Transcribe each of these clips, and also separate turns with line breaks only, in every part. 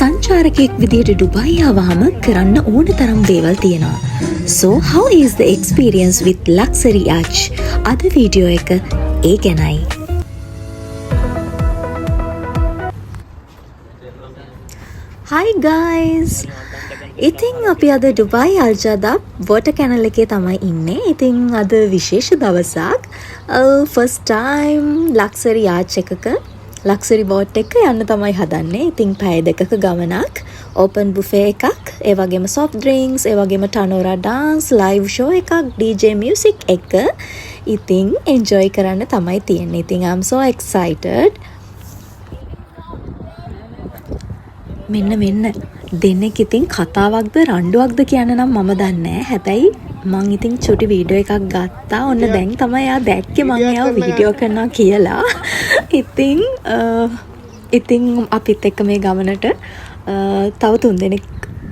සංචාරකයෙක් විදියට ඩුබයි ආවහම කරන්න ඕන තරම් දේවල් තියෙනවා. So how is the experience with luxury yacht? අද වීඩියෝ එක ඒ ගැනයි. Hi guys! ඉතින් අපි අද ඩුබයි අල්ජාදා වෝටර් කැනල් එකේ තමයි ඉන්නේ. ඉතින් අද විශේෂ දවසක්. First time luxury yacht එකක ලක්සරි බෝට් එක යන්න තමයි හදන්නේ. ඉතින් පැය දෙකක ගමනක්, ඕපන් බුෆේ එකක්, ඒ වගේම soft drinks, ඒ වගේම ටනෝරා dance, live show එකක්, DJ music එක. ඉතින් enjoy කරන්න තමයි තියෙන්නේ. ඉතින් I'm so excited. මෙන්න දෙන්නෙක් ඉතින් කතාවක්ද රණ්ඩුවක්ද කියන නම් මම දන්නේ නැහැ. හැබැයි මං ඉතින් චුටි වීඩියෝ එකක් ගත්තා. ඔන්න දැන් තමයි එයා දැක්කේ මං එයාව වීඩියෝ කරනවා කියලා. ඉතින් අපිත් එක්ක මේ ගමනට තව 3 දෙනෙක්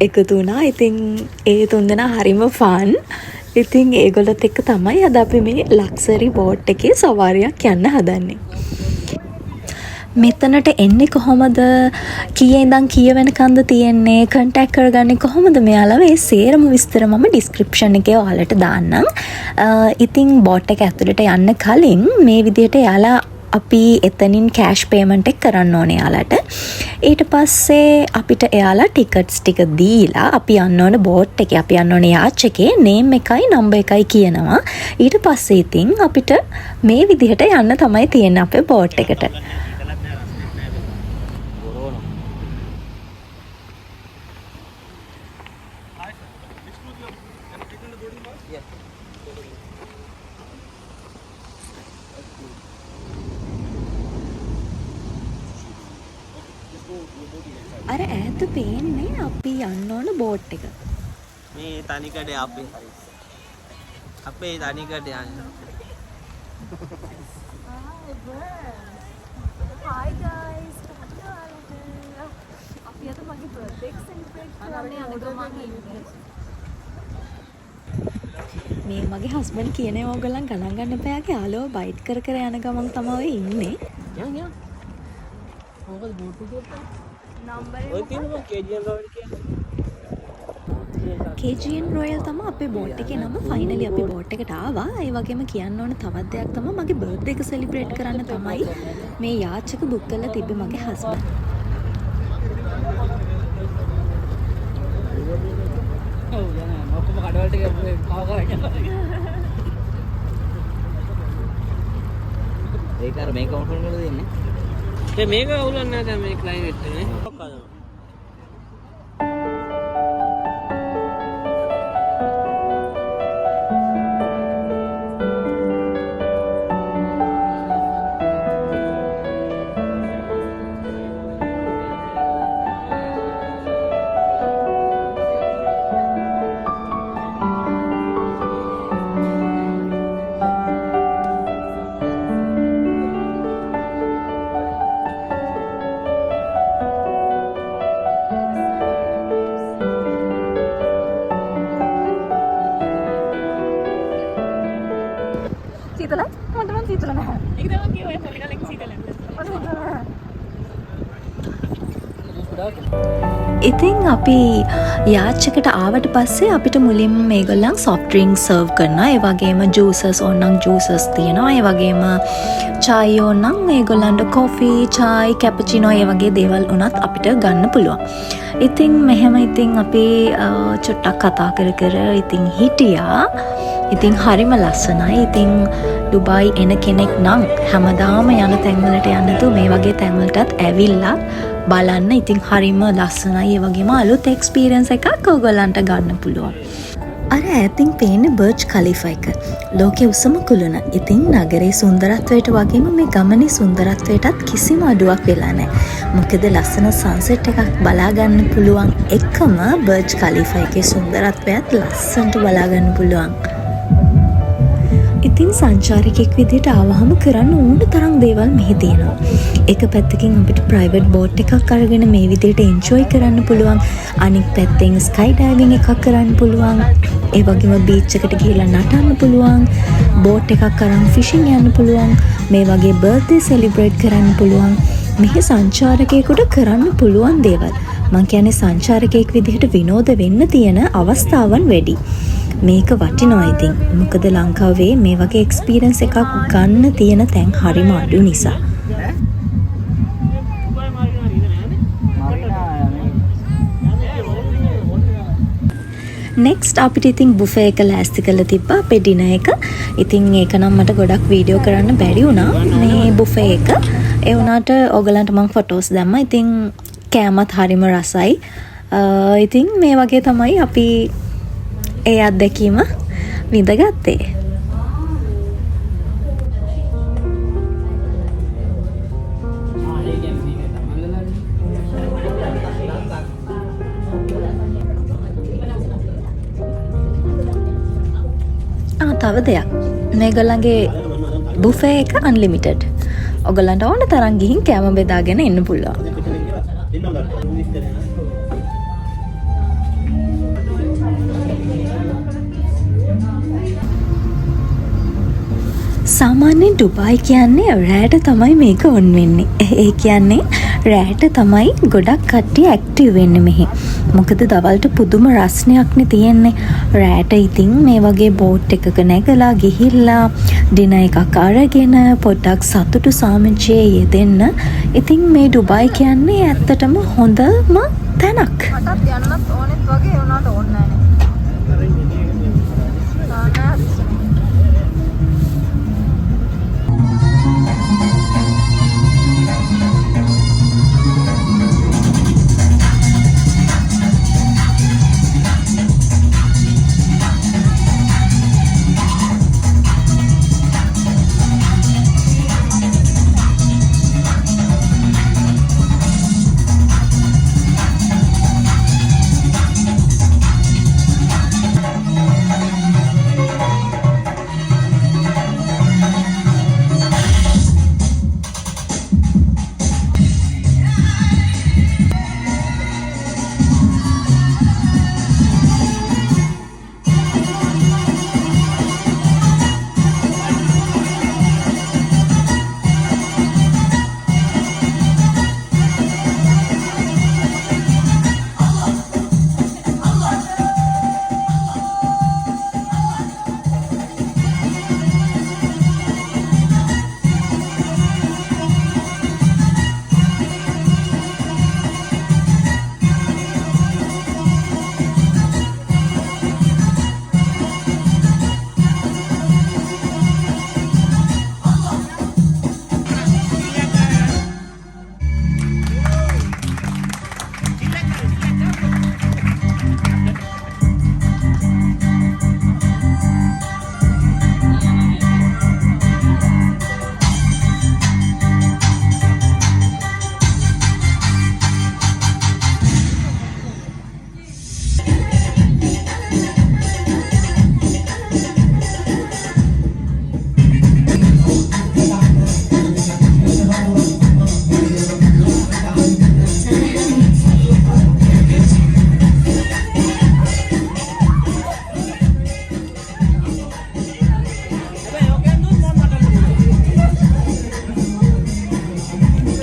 එකතු වුණා. ඉතින් ඒ 3 දෙනා හරිම ෆන්. ඉතින් ඒගොල්ලොත් එක්ක තමයි අද අපි මේ ලක්සරි බෝට් එකේ සවාරියක් යන්න හදන්නේ. මෙතනට එන්නේ කොහොමද, කීයේ ඉඳන් කීය වෙනකන්ද තියෙන්නේ, කන්ටැක්ට් කරගන්නේ කොහොමද මෙයාලව, ඒ සේරම විස්තර මම ඩිස්ක්‍රිප්ෂන් එකේ ඔයාලට දාන්නම්. ඉතින් බෝට් එක ඇතුළට යන්න කලින් මේ විදිහට එයාලා අපි එතනින් කෑෂ් පේමන්ට් එක කරන්න ඕනේ එයාලට. ඊට පස්සේ අපිට එයාලා ටිකට්ස් ටික දීලා අපි යන්න ඕන බෝට් එකේ, අපි යන්න ඕනේ යාච් එකේ නේම් එකයි නම්බර් එකයි කියනවා. ඊට පස්සේ ඉතින් අපිට මේ විදිහට යන්න තමයි තියෙන්නේ අපේ බෝට් එකට. අර ඈත පේන්නේ අපි යන්න ඕන බෝට් එක.
මේ තනිකඩේ අපේ තනිකඩේ යන්න.
Hi guys. අපි අද මගේ බර්ත්ඩේ එක සෙලිබ්‍රේට් කරන්න යන ගමන් ඉන්නේ. මේ මගේ හස්බන්ඩ් කියන්නේ ඕගොල්ලන් ගණන් ගන්න එපා. යාගේ යාළුවෝ බයිට් කර යන ගමන් තමයි ඉන්නේ.
යන්. මොකද බෝට් එකේ
නම්බර්
ඔය තියෙනවා KGN Royal කියන්නේ.
KGN Royal තමයි අපේ බෝට් එකේ නම. ෆයිනලි අපි බෝට් එකට ආවා. ඒ වගේම කියන්න ඕන තවත් දෙයක් තමයි මගේ බර්ත්ඩේ එක සෙලිබ්‍රේට් කරන්න තමයි මේ යාච් එක බුක් කරලා තිබ්බේ මගේ හස්බන්ඩ්.
ඔව් යන ඔක්කොම කඩවල ටික කව කරගෙන. ඒක අර මේක කවුන්ටර් වල දෙන්නේ. මේක අවුලක් නැහැ දැන් මේ ක්ලයිමේට් එකනේ.
ඉතින් අපි යාච් එකට ආවට පස්සේ අපිට මුලින්ම මේගොල්ලන් soft drinks serve කරනවා. ඒ වගේම juices ඕනනම් juices තියෙනවා. ඒ වගේම chai ඕනනම් මේගොල්ලන්ට coffee, chai, cappuccino ඒ වගේ දේවල් උනත් අපිට ගන්න පුළුවන්. ඉතින් මෙහෙම ඉතින් අපි චුට්ටක් කතා කර ඉතින් හිටියා. ඉතින් හරිම ලස්සනයි. ඉතින් ඩුබයි එන කෙනෙක් නම් හැමදාම යන තැන්වලට යන්න නැතුව මේ වගේ තැන්වලටත් ඇවිල්ලා බලන්න. ඉතින් හරිම ලස්සනයි. ඒ වගේම අලුත් එක්ස්පීරියන්ස් එකක් ඔයගොල්ලන්ට ගන්න පුළුවන්. අර ඈතින් පේන්නේ බර්ජ් ඛලීෆා එක. ලෝකයේ උසම කුළුණ. ඉතින් නගරේ සුන්දරත්වයට වගේම මේ ගමනේ සුන්දරත්වයටත් කිසිම අඩුවක් වෙලා නැහැ. මොකද ලස්සන සන්සෙට් එකක් බලා ගන්න පුළුවන්. එකම බර්ජ් ඛලීෆා එකේ සුන්දරත්වයත් ලස්සනට බලා ගන්න පුළුවන්. ඉතින් සංචාරකයෙක් විදිහට ආවහම කරන්න ඕන තරම් දේවල් මෙහි තියෙනවා. එක පැත්තකින් අපිට ප්‍රයිවට් බෝට් එකක් අරගෙන මේ විදිහට එන්ජොයි කරන්න පුළුවන්. අනිත් පැත්තෙන් ස්කයි ඩයිවිං එකක් කරන්න පුළුවන්. ඒ වගේම බීච් එකට ගිහලා නටන්න පුළුවන්. බෝට් එකක් අරන් ෆිෂින් යන්න පුළුවන්. මේ වගේ බර්ත්ඩේ සෙලිබ්‍රේට් කරන්න පුළුවන්. මෙහි සංචාරකයෙකුට කරන්න පුළුවන් දේවල්. මං කියන්නේ සංචාරකයෙක් විදිහට විනෝද වෙන්න තියෙන අවස්ථාවන් වැඩි. මේක වටිනවා ඉතින්. මොකද ලංකාවේ මේ වගේ එක්ස්පීරියන්ස් එකක් ගන්න තියෙන තැන් හරිම අඩු නිසා. නෙක්ස්ට් අපිට ඉතින් බුෆේ එක ලෑස්ති කරලා තිබ්බා අපේ ඩිනර් එක. ඉතින් ඒක නම් මට ගොඩක් වීඩියෝ කරන්න බැරි වුණා මේ බුෆේ එක. ඒ වුණාට ඕගලන්ට මම ෆොටෝස් දැම්මා. ඉතින් කෑමත් හරිම රසයි. ඉතින් මේ වගේ තමයි අපි ඒ අත්දැකීම විඳගත්තේ. තව දෙයක් මේගොල්ලන්ගේ බුෆේ එක අන්ලිමිටඩ්. ඔයගොල්ලන්ට ඕන තරම් ගිහින් කෑම බෙදාගෙන එන්න පුළුවන්. සාමාන්‍යයෙන් ඩුබායි කියන්නේ රෑට තමයි මේක ඔන් වෙන්නේ. ඒ කියන්නේ රෑට තමයි ගොඩක් කට්ටිය ඇක්ටිව් වෙන්නේ මෙහි. මොකද දවල්ට පුදුම රස්නයක්නේ තියෙන්නේ. රෑට ඉතින් මේ වගේ බෝට් එකක නැගලා ගිහිල්ලා ඩිනර් එකක් අරගෙන පොඩ්ඩක් සතුටු සාමච්චියේ යෙදෙන්න. ඉතින් මේ ඩුබායි කියන්නේ ඇත්තටම හොඳම තැනක්. මටත් යන්නත් ඕනෙත් වගේ වුණාට ඕනේ නැහැ.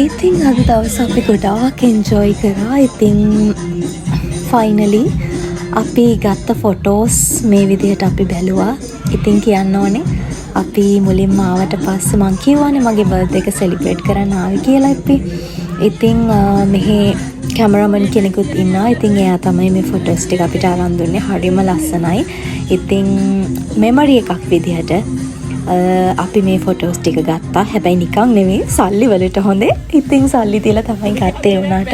ඉතින් අද දවස අපි ගොඩාක් එන්ජොයි කරා. ඉතින් ෆයිනලි අපි ගත්ත ෆොටෝස් මේ විදිහට අපි බැලුවා. ඉතින් කියන්න ඕනේ අපි මුලින්ම ආවට පස්සේ මං කියවනේ මගේ බර්ත්ඩේ එක සෙලිබ්‍රේට් කරන්න ආවේ කියලා අපි. ඉතින් මෙහි කැමරාමන් කෙනෙකුත් ඉන්නවා. ඉතින් එයා තමයි මේ ෆොටෝස් ටික අපිට අරන් දුන්නේ. හරිම ලස්සනයි. ඉතින් මෙමරි එකක් විදිහට අපි මේ ෆොටෝස් ටික ගත්තා. හැබැයි නිකන් නෙමෙයි සල්ලි වලට හොඳේ. ඉතින් සල්ලි දීලා තමයි ගත්තේ වුණාට.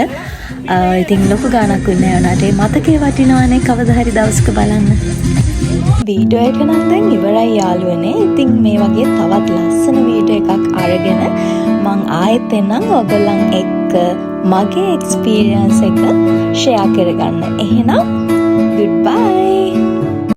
ඉතින් ලොකු ගාණක් වෙන්නේ නැහැ වුණාට මතකේ වටිනවනේ කවදා හරි දවසක බලන්න. වීඩියෝ එක නම් දැන් ඉවරයි යාළුවනේ. ඉතින් මේ වගේ තවත් ලස්සන වීඩියෝ එකක් අරගෙන මං ආයෙත් එන්නම් ඔයගොල්ලන් එක්ක මගේ එක්ස්පීරියන්ස් එක ෂෙයා කරගන්න. එහෙනම් goodbye.